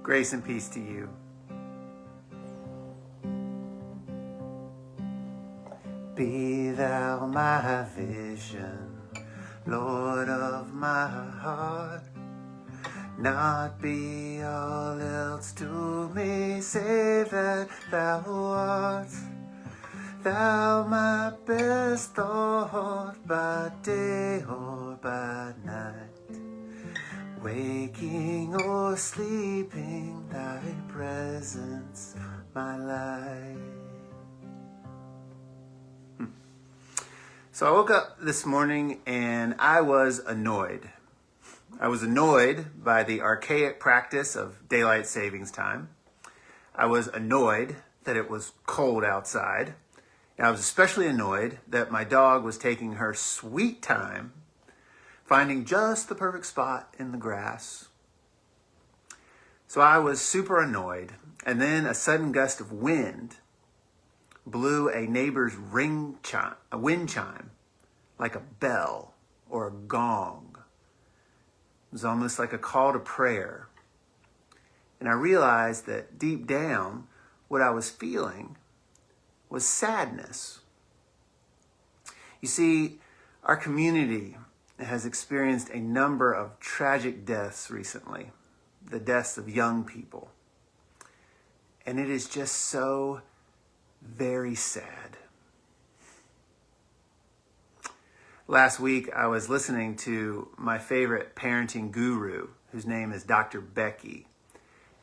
Grace and peace to you. Be thou my vision, Lord of my heart. Not be all else to me, save that thou art. Thou my best thought by day or by night. Waking or sleeping, thy presence my light. So I woke up this morning and I was annoyed. I was annoyed by the archaic practice of daylight savings time. I was annoyed that it was cold outside. And I was especially annoyed that my dog was taking her sweet time finding just the perfect spot in the grass. So I was super annoyed, and then a sudden gust of wind blew a neighbor's wind chime, like a bell or a gong. It was almost like a call to prayer. And I realized that deep down, what I was feeling was sadness. You see, our community has experienced a number of tragic deaths recently, the deaths of young people. And it is just so very sad. Last week, I was listening to my favorite parenting guru, whose name is Dr. Becky.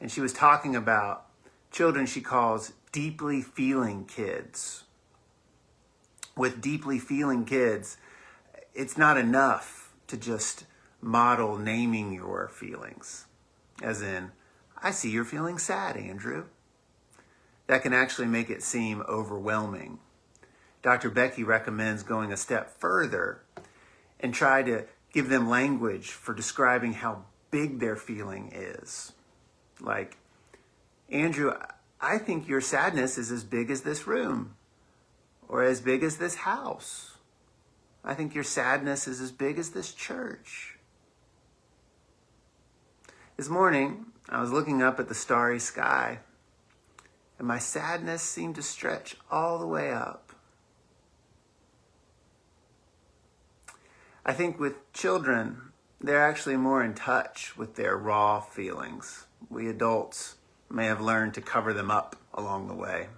And she was talking about children she calls deeply feeling kids. With deeply feeling kids, it's not enough to just model naming your feelings. As in, I see you're feeling sad, Andrew. That can actually make it seem overwhelming. Dr. Becky recommends going a step further and try to give them language for describing how big their feeling is. Like, Andrew, I think your sadness is as big as this room, or as big as this house. I think your sadness is as big as this church. This morning, I was looking up at the starry sky, and my sadness seemed to stretch all the way up. I think with children, they're actually more in touch with their raw feelings. We adults may have learned to cover them up along the way.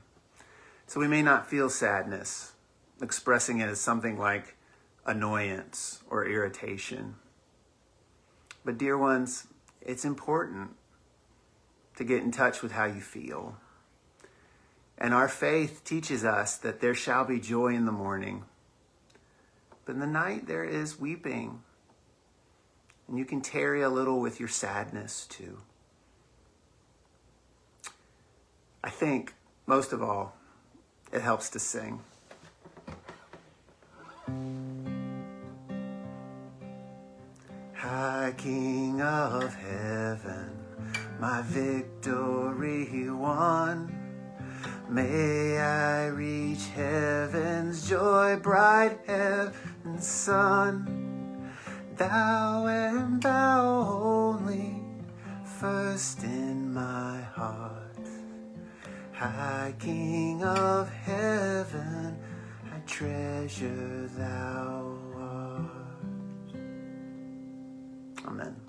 So we may not feel sadness, expressing it as something like annoyance or irritation. But dear ones, it's important to get in touch with how you feel. And our faith teaches us that there shall be joy in the morning, but in the night there is weeping. And you can tarry a little with your sadness too. I think, most of all, it helps to sing. High King of heaven, my victory won. May I reach heaven's joy, bright heaven's sun. Thou and thou only, first in my heart. High King of heaven, I treasure thou art. Amen.